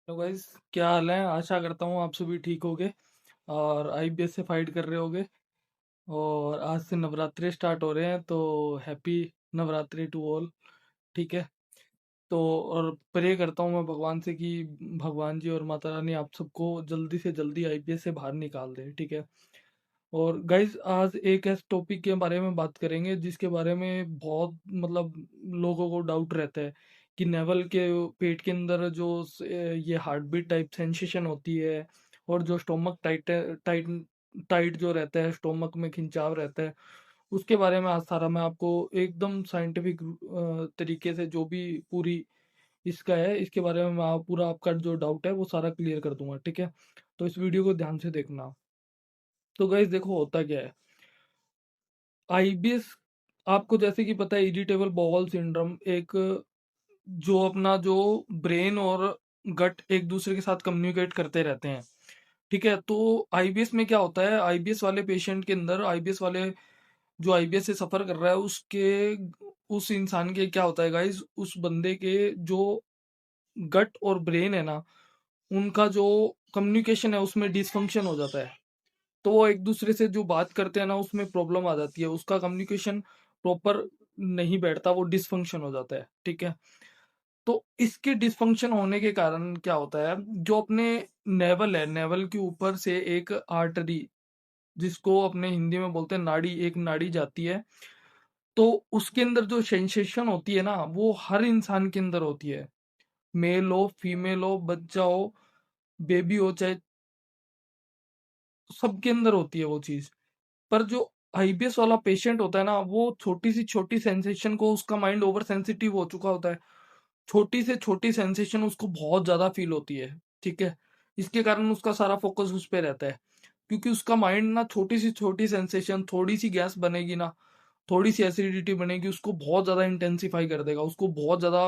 तो गाइस, क्या हाल है? आशा करता हूँ आप सभी ठीक होगे और आईबीएस से फाइट कर रहे होगे। और आज से नवरात्रि स्टार्ट हो रहे हैं, तो हैप्पी नवरात्रि टू ऑल। ठीक है। तो और प्रे करता हूँ मैं भगवान से कि भगवान जी और माता रानी आप सबको जल्दी से जल्दी आईपीएस से बाहर निकाल दे। ठीक है। और गाइस, आज एक ऐसे टॉपिक के बारे में बात करेंगे जिसके बारे में बहुत लोगों को डाउट रहता है कि नेवल के पेट के अंदर जो ये हार्ट बीट टाइप सेंसेशन होती है और जो स्टोमक टाइट टाइट टाइट जो रहता है, स्टोमक में खिंचाव रहता है, उसके बारे में आज सारा मैं आपको एकदम साइंटिफिक तरीके से जो भी पूरी इसका है, इसके बारे में मैं पूरा आपका जो डाउट है वो सारा क्लियर कर दूंगा। ठीक है। तो इस वीडियो को ध्यान से देखना। तो गाइस देखो, होता क्या है। आईबीएस, आपको जैसे कि पता है, इरिटेबल बॉवल सिंड्रोम एक जो अपना जो ब्रेन और गट एक दूसरे के साथ कम्युनिकेट करते रहते हैं। ठीक है। तो आईबीएस में क्या होता है, आईबीएस वाले पेशेंट के अंदर, आईबीएस वाले जो आईबीएस से सफर कर रहा है उसके उस इंसान के क्या होता है गाइस, उस बंदे के जो गट और ब्रेन है ना, उनका जो कम्युनिकेशन है उसमें डिसफंक्शन हो जाता है। तो वो एक दूसरे से जो बात करते हैं ना, उसमें प्रॉब्लम आ जाती है, उसका कम्युनिकेशन प्रॉपर नहीं बैठता, वो डिसफंक्शन हो जाता है। ठीक है। तो इसके डिसफंक्शन होने के कारण क्या होता है, जो अपने नेवल है, नेवल के ऊपर से एक आर्टरी, जिसको अपने हिंदी में बोलते हैं नाड़ी, एक नाड़ी जाती है। तो उसके अंदर जो सेंसेशन होती है ना, वो हर इंसान के अंदर होती है। मेल हो, फीमेल हो, बच्चा हो, बेबी हो, चाहे सबके अंदर होती है वो चीज। पर जो आईबीएस वाला पेशेंट होता है ना, वो छोटी सी छोटी सेंसेशन को, उसका माइंड ओवर सेंसिटिव हो चुका होता है, छोटी से छोटी सेंसेशन उसको बहुत ज्यादा फील होती है। ठीक है। इसके कारण उसका सारा फोकस उस पे रहता है, क्योंकि उसका माइंड ना, छोटी सी छोटी सेंसेशन, थोड़ी सी गैस बनेगी ना, थोड़ी सी एसिडिटी बनेगी, उसको बहुत ज्यादा इंटेंसिफाई कर देगा, उसको बहुत ज्यादा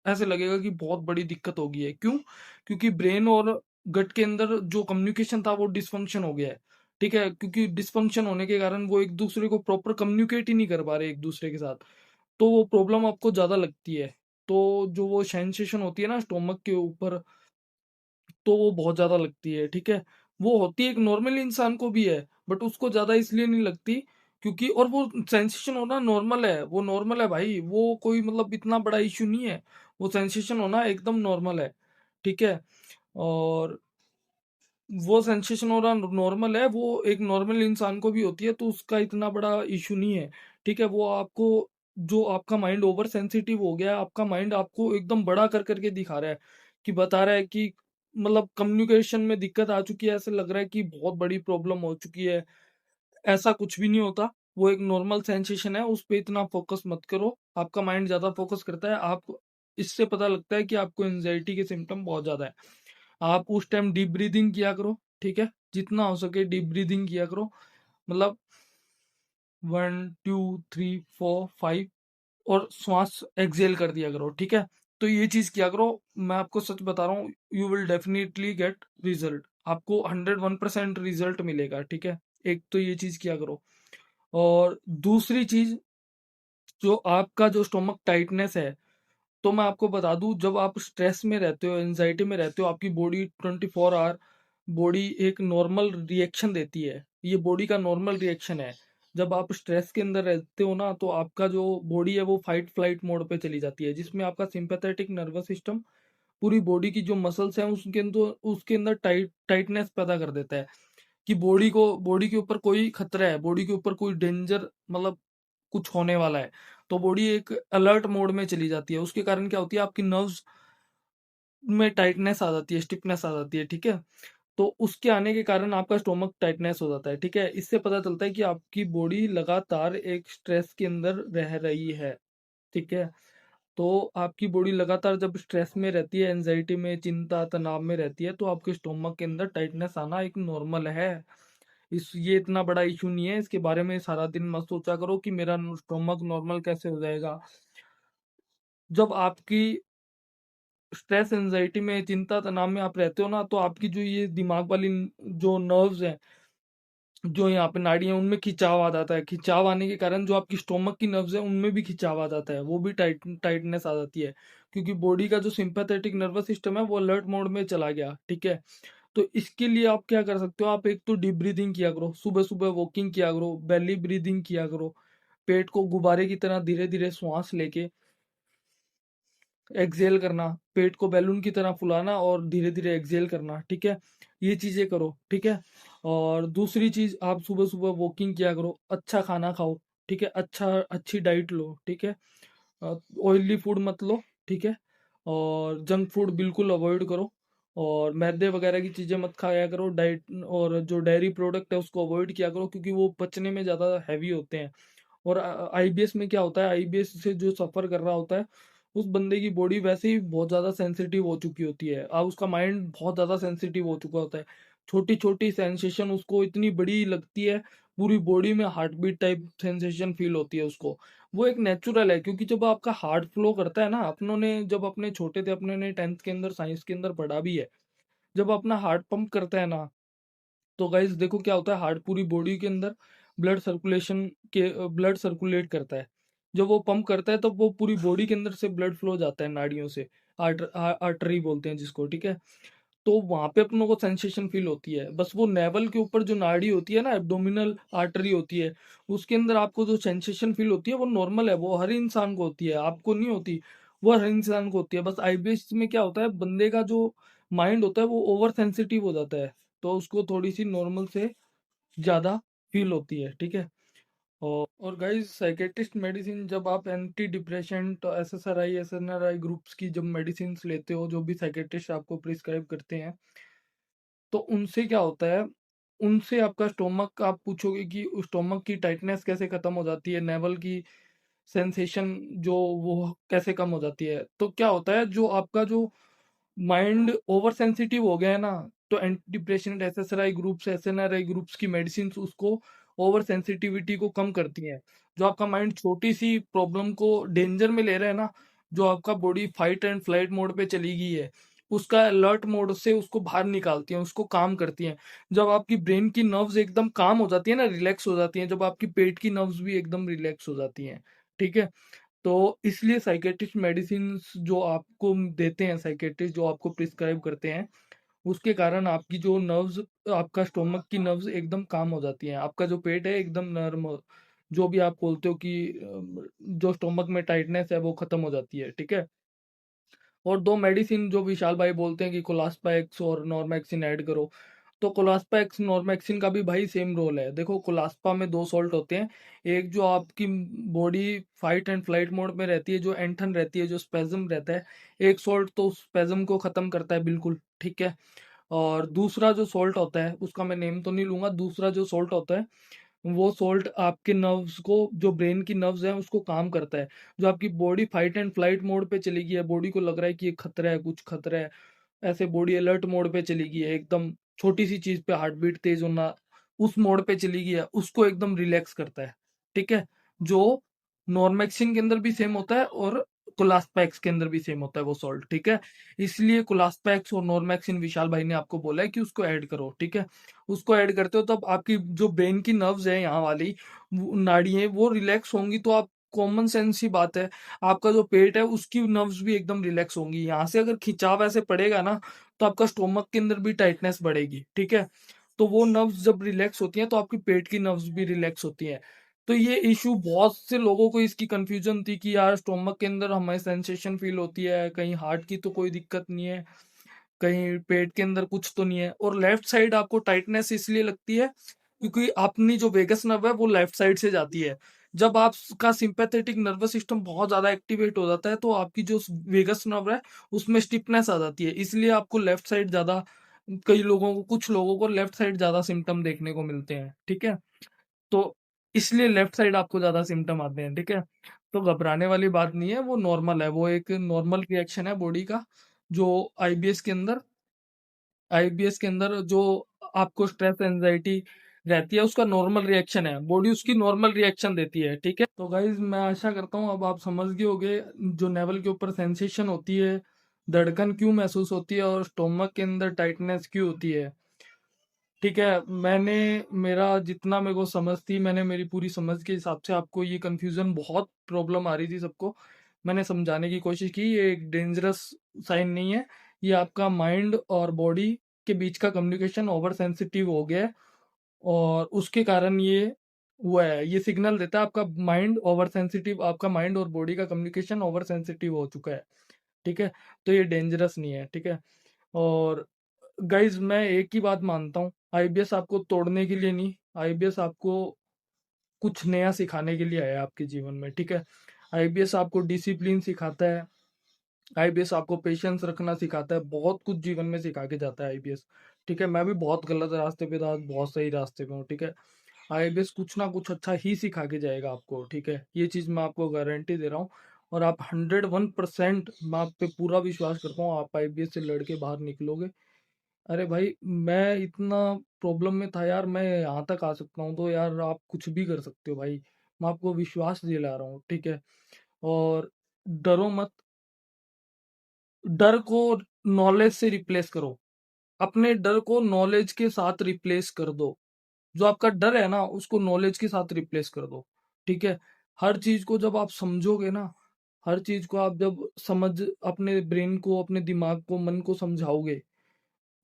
ऐसे लगेगा कि बहुत बड़ी दिक्कत हो गई है। क्यों? क्योंकि ब्रेन और गट के अंदर जो कम्युनिकेशन था वो डिसफंक्शन हो गया है। ठीक है। क्योंकि डिसफंक्शन होने के कारण वो एक दूसरे को प्रॉपर कम्युनिकेट ही नहीं कर पा रहे एक दूसरे के साथ। तो वो प्रॉब्लम आपको ज्यादा लगती है। तो जो वो सेंसेशन होती है ना स्टोमक के ऊपर, तो वो बहुत ज्यादा लगती है। ठीक है। वो होती है एक नॉर्मल इंसान को भी है, बट उसको ज्यादा इसलिए नहीं लगती क्योंकि, और वो सेंसेशन होना नॉर्मल है, वो नॉर्मल है भाई, वो कोई इतना बड़ा इश्यू नहीं है। वो सेंसेशन होना एकदम नॉर्मल है। ठीक है। और वो सेंसेशन होना नॉर्मल है, वो एक नॉर्मल इंसान को भी होती है, तो उसका इतना बड़ा इशू नहीं है। ठीक है। वो आपको, जो आपका माइंड ओवर सेंसिटिव हो गया है, आपका माइंड आपको एकदम बड़ा कर करके दिखा रहा है, कि बता रहा है कि कम्युनिकेशन में दिक्कत आ चुकी है, ऐसे लग रहा है कि बहुत बड़ी प्रॉब्लम हो चुकी है। ऐसा कुछ भी नहीं होता। वो एक नॉर्मल सेंसेशन है, उस पे इतना फोकस मत करो। आपका माइंड ज्यादा फोकस करता है, आप, इससे पता लगता है कि आपको एंजाइटी के सिम्टम बहुत ज्यादा है। आप उस टाइम डीप ब्रीदिंग किया करो। ठीक है। जितना हो सके डीप ब्रीदिंग किया करो। मतलब 1 2 3 4 5, और श्वास एक्सेल कर दिया करो। ठीक है। तो ये चीज किया करो। मैं आपको सच बता रहा हूँ, you will definitely get result. आपको 101% रिजल्ट मिलेगा। ठीक है। एक तो ये चीज किया करो। और दूसरी चीज, जो आपका जो स्टोमक टाइटनेस है, तो मैं आपको बता दूं, जब आप स्ट्रेस में रहते हो, एंजाइटी में रहते हो, आपकी बॉडी 24 आवर, बॉडी एक नॉर्मल रिएक्शन देती है। ये बॉडी का नॉर्मल रिएक्शन है। जब आप स्ट्रेस के अंदर रहते हो ना, तो आपका जो बॉडी है वो फाइट फ्लाइट मोड पे चली जाती है, जिसमें आपका सिंपैथेटिक नर्वस सिस्टम पूरी बॉडी की जो मसल्स हैं उसके अंदर टाइटनेस पैदा कर देता है, कि बॉडी के ऊपर कोई खतरा है, बॉडी के ऊपर कोई डेंजर, कुछ होने वाला है। तो बॉडी एक अलर्ट मोड में चली जाती है। उसके कारण क्या होती है, आपकी नर्व्स में टाइटनेस आ जाती है, स्टिफनेस आ जाती है। ठीक है। तो उसके आने के कारण आपका स्टोमक टाइटनेस हो जाता है। ठीक है। इससे पता चलता है कि आपकी बॉडी लगातार एक स्ट्रेस के अंदर रह रही है। ठीक है। तो आपकी बॉडी लगातार जब स्ट्रेस में रहती है, एंजाइटी में, चिंता तनाव में रहती है, तो आपके स्टोमक के अंदर टाइटनेस आना एक नॉर्मल है। ये इतना बड़ा इशू नहीं है। इसके बारे में सारा दिन मत सोचा करो कि मेरा स्टोमक नॉर्मल कैसे हो जाएगा। जब आपकी स्ट्रेस एंजाइटी में, चिंता तनाव में आप रहते हो ना, तो आपकी जो ये दिमाग वाली जो नर्व्स हैं, जो यहाँ पे नाड़ियाँ उनमें खिंचाव आ जाता है, खिंचाव आने के कारण जो आपकी स्टोमक की नर्व्स है उनमें भी खिंचाव आ जाता है, वो भी टाइटनेस आ जाती है, क्योंकि बॉडी का जो सिंपैथेटिक नर्वस सिस्टम है वो अलर्ट मोड में चला गया। ठीक है, तो इसके लिए आप क्या कर सकते हो, आप एक तो डीप ब्रीदिंग किया करो, सुबह सुबह वॉकिंग किया करो, बेली ब्रीदिंग किया करो, पेट को गुब्बारे की तरह धीरे धीरे श्वास लेके एक्सहेल करना, पेट को बैलून की तरह फुलाना और धीरे धीरे एक्सहेल करना। ठीक है, ये चीजें करो। ठीक है, और दूसरी चीज, आप सुबह सुबह वॉकिंग किया करो, अच्छा खाना खाओ। ठीक है, अच्छी डाइट लो। ठीक है, ऑयली फूड मत लो। ठीक है, और जंक फूड बिल्कुल अवॉइड करो, और मैदे वगैरह की चीजें मत खाया करो। डाइट और जो डेयरी प्रोडक्ट है उसको अवॉइड किया करो, क्योंकि वो पचने में ज्यादा हैवी होते हैं। और आईबीएस में क्या होता है, आईबीएस से जो सफर कर रहा होता है उस बंदे की बॉडी वैसे ही बहुत ज्यादा सेंसिटिव हो चुकी होती है, अब उसका माइंड बहुत ज्यादा सेंसिटिव हो चुका होता है। छोटी छोटी सेंसेशन उसको इतनी बड़ी लगती है, पूरी बॉडी में heart beat type sensation feel होती है उसको। वो एक नेचुरल है, क्योंकि जब आपका हार्ट फ्लो करता है ना, अपनों ने जब अपने छोटे थे, अपने ने 10th के अंदर साइंस के अंदर पढ़ा भी है, जब अपना हार्ट पंप करता है ना, तो गाइस देखो क्या होता है, हार्ट पूरी बॉडी के अंदर ब्लड सर्कुलेशन के ब्लड सर्कुलेट करता है। जब वो पंप करता है तो वो पूरी बॉडी के अंदर से ब्लड फ्लो जाता है नाड़ियों से, आर्टरी बोलते हैं जिसको। ठीक है, तो वहां पे अपनों को सेंसेशन फील होती है, बस वो नेवल के ऊपर जो नाड़ी होती है ना, एब्डोमिनल आर्टरी होती है, उसके अंदर आपको जो सेंसेशन फील होती है वो नॉर्मल है, वो हर इंसान को होती है, आपको नहीं होती। वो हर इंसान को होती है, बस आईबीएस में क्या होता है, बंदे का जो माइंड होता है वो ओवर सेंसिटिव हो जाता है, तो उसको थोड़ी सी नॉर्मल से ज्यादा फील होती है। ठीक है, और गाइस साइकेट्रिस्ट मेडिसिन, जब आप एंटी डिप्रेशन तो एसएसआरआई एसएनआरआई ग्रुप्स की जब मेडिसिन लेते हो, जो भी साइकेट्रिस्ट आपको प्रिस्क्राइब करते हैं, तो उनसे क्या होता है, उनसे आपका स्टोमक, आप पूछोगे कि उस स्टोमक की टाइटनेस कैसे खत्म हो जाती है, नेवल की सेंसेशन जो वो कैसे कम हो जाती है। तो क्या होता है, जो आपका जो माइंड ओवर सेंसिटिव हो गया है ना, तो anti depression SSRI groups SNRI groups की मेडिसिन उसको ओवर सेंसिटिविटी को कम करती हैं। जो आपका माइंड छोटी सी प्रॉब्लम को डेंजर में ले रहा है ना, जो आपका body fight and flight mode पे चली गई है, उसका अलर्ट मोड से उसको बाहर निकालती हैं, उसको काम करती हैं। जब आपकी ब्रेन की नर्व्स एकदम काम हो जाती है ना, रिलैक्स हो जाती हैं, जब आपकी पेट की नर्व्स भी एकदम रिलैक्स हो जाती हैं। ठीक है, तो इसलिए साइकेट्रिस्ट मेडिसिन जो आपको देते हैं, साइकेट्रिस्ट जो आपको प्रिस्क्राइब करते हैं, उसके कारण आपकी जो नर्व्स, आपका स्टोमक की नर्व्स एकदम काम हो जाती हैं, आपका जो पेट है एकदम नर्म जो भी आप बोलते हो कि जो स्टोमक में टाइटनेस है वो खत्म हो जाती है। ठीक है, और दो मेडिसिन जो विशाल भाई बोलते हैं कि कोलास्पैक्स और नॉर्मेक्सिन ऐड करो, तो कोलास्पैक्स नॉर्मेक्सिन का भी भाई सेम रोल है। देखो, कोलास्पा में दो सॉल्ट होते हैं, एक जो आपकी body fight and flight mode में रहती है, जो एंठन रहती है, जो स्पेजम रहता है, एक सॉल्ट तो स्पेजम को खत्म करता है बिल्कुल। ठीक है, और दूसरा जो सॉल्ट होता है, उसका मैं नेम तो नहीं लूंगा, दूसरा जो सॉल्ट होता है वो सॉल्ट आपके नर्व्स को, जो ब्रेन की नर्व्स हैं उसको काम करता है। जो आपकी body fight and flight mode पे चली गई है, बॉडी को लग रहा है कि ये खतरा है, कुछ खतरा है, ऐसे बॉडी अलर्ट मोड पे चली गई है, एकदम छोटी सी चीज पे हार्ट बीट तेज होना, उस मोड पे चली गई है, उसको एकदम रिलैक्स करता है। ठीक है, जो नॉर्मेक्सिन के अंदर भी सेम होता है और कोलास्पैक्स के अंदर भी सेम होता है वो सॉल्ट। ठीक है, इसलिए कोलास्पैक्स और नॉर्मेक्सिन विशाल भाई ने आपको बोला है कि उसको ऐड करो। ठीक है, उसको ऐड करते हो तब आपकी जो ब्रेन की नर्व्स है यहाँ वाली, नाड़ियां, वो रिलैक्स होंगी, तो आप, कॉमन सेंस ही बात है, आपका जो पेट है उसकी नर्व्स भी एकदम रिलैक्स होंगी। यहाँ से अगर खिंचाव ऐसे पड़ेगा ना, तो आपका स्टोमक के अंदर भी टाइटनेस बढ़ेगी। ठीक है, तो वो नर्व्स जब रिलैक्स होती हैं तो आपकी पेट की नर्व्स भी रिलैक्स होती हैं। तो ये इशू बहुत से लोगों को, इसकी कंफ्यूजन थी कि यार स्टोमक के अंदर हमें सेंसेशन फील होती है, कहीं हार्ट की तो कोई दिक्कत नहीं है, कहीं पेट के अंदर कुछ तो नहीं है। और लेफ्ट साइड आपको टाइटनेस इसलिए लगती है क्योंकि अपनी जो वेगस नर्व है वो लेफ्ट साइड से जाती है। जब आपका सिंपैथेटिक नर्वस सिस्टम बहुत ज्यादा एक्टिवेट हो जाता है तो आपकी जो वेगस नर्व है उसमें स्टिफनेस आ जाती है, इसलिए आपको लेफ्ट साइड ज्यादा, कई लोगों को, कुछ लोगों को लेफ्ट साइड ज्यादा सिम्टम देखने को मिलते हैं। ठीक है, तो इसलिए लेफ्ट साइड आपको ज्यादा सिम्टम आते हैं। ठीक है, तो घबराने वाली बात नहीं है, वो नॉर्मल है, वो एक नॉर्मल रिएक्शन है बॉडी का, जो आईबीएस के अंदर आईबीएस के अंदर जो आपको स्ट्रेस एंजाइटी रहती है उसका नॉर्मल रिएक्शन है, बॉडी उसकी नॉर्मल रिएक्शन देती है। ठीक है, तो गाइज मैं आशा करता हूँ अब आप समझ गए होगे जो नेवल के ऊपर सेंसेशन होती है, धड़कन क्यों महसूस होती है और स्टोमक के अंदर टाइटनेस क्यों होती है। ठीक है, मैंने मेरा जितना मेरे को समझ थी, मैंने मेरी पूरी समझ के हिसाब से आपको ये कन्फ्यूज़न बहुत प्रॉब्लम आ रही थी सबको, मैंने समझाने की कोशिश की। ये एक डेंजरस साइन नहीं है, ये आपका माइंड और बॉडी के बीच का कम्युनिकेशन ओवर सेंसिटिव हो गया है और उसके कारण ये हुआ है। ये सिग्नल देता है आपका माइंड ओवर सेंसिटिव, आपका माइंड और बॉडी का कम्युनिकेशन ओवर सेंसिटिव हो चुका है, ठीक है? तो ये डेंजरस नहीं है, ठीक है? और गाइज मैं एक ही बात मानता हूँ, आईबीएस आपको तोड़ने के लिए नहीं, आईबीएस आपको कुछ नया सिखाने के लिए आया है आपके जीवन में, ठीक है? आईबीएस आपको डिसिप्लिन सिखाता है, आईबीएस आपको पेशेंस रखना सिखाता है, बहुत कुछ जीवन में सिखा के जाता है आईबीएस, ठीक है? मैं भी बहुत गलत रास्ते पे था, बहुत सही रास्ते पे हूँ, ठीक है? आईबीएस कुछ ना कुछ अच्छा ही सिखा के जाएगा आपको, ठीक है? ये चीज मैं आपको गारंटी दे रहा हूँ। और आप 101% मैं आप पे पूरा विश्वास करता हूँ, आप आईबीएस से लड़के बाहर निकलोगे। अरे भाई, मैं इतना प्रॉब्लम में था यार, मैं यहाँ तक आ सकता हूँ, तो यार आप कुछ भी कर सकते हो भाई, मैं आपको विश्वास दिला रहा हूँ, ठीक है? और डरो मत, डर को नॉलेज से रिप्लेस करो, अपने डर को नॉलेज के साथ रिप्लेस कर दो। जो आपका डर है ना, उसको नॉलेज के साथ रिप्लेस कर दो, ठीक है? हर चीज को जब आप समझोगे ना, हर चीज को आप जब समझ, अपने ब्रेन को, अपने दिमाग को, मन को समझाओगे,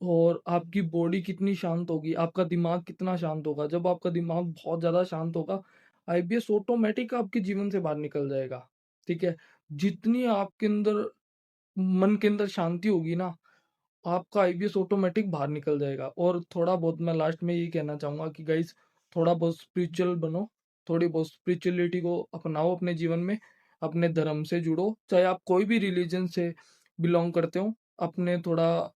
और आपकी बॉडी कितनी शांत होगी, आपका दिमाग कितना शांत होगा, जब आपका दिमाग बहुत ज्यादा शांत होगा, आईबीएस ऑटोमेटिक आपके जीवन से बाहर निकल जाएगा, ठीक है? जितनी आपके अंदर, मन के अंदर शांति होगी ना, आपका आईबीएस ऑटोमेटिक बाहर निकल जाएगा। और थोड़ा बहुत मैं लास्ट में ये कहना चाहूंगा कि गाइस, थोड़ा बहुत स्पिरिचुअल बनो, थोड़ी बहुत स्पिरिचुअलिटी को अपनाओ अपने जीवन में, अपने धर्म से जुड़ो, चाहे आप कोई भी रिलीजन से बिलोंग करते हो, अपने थोड़ा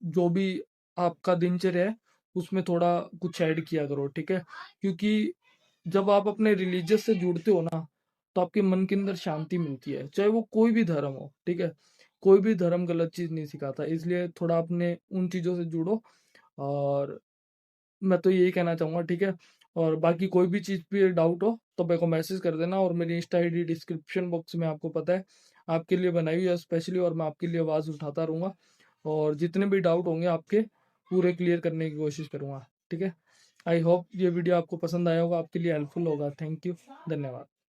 जो भी आपका दिनचर्या है उसमें थोड़ा कुछ ऐड किया करो, ठीक है? क्योंकि जब आप अपने रिलीजियस से जुड़ते हो ना, तो आपके मन के अंदर शांति मिलती है, चाहे वो कोई भी धर्म हो, ठीक है? कोई भी धर्म गलत चीज नहीं सिखाता, इसलिए थोड़ा अपने उन चीजों से जुड़ो। और मैं तो यही कहना चाहूंगा, ठीक है? और बाकी कोई भी चीज पे डाउट हो तो मेरे को मैसेज कर देना, और मेरी इंस्टा आईडी डिस्क्रिप्शन बॉक्स में आपको पता है, आपके लिए बनाई हुई है स्पेशली, और मैं आपके लिए आवाज उठाता रहूंगा, और जितने भी डाउट होंगे आपके पूरे क्लियर करने की कोशिश करूंगा, ठीक है? आई होप ये वीडियो आपको पसंद आया होगा, आपके लिए हेल्पफुल होगा। थैंक यू, धन्यवाद।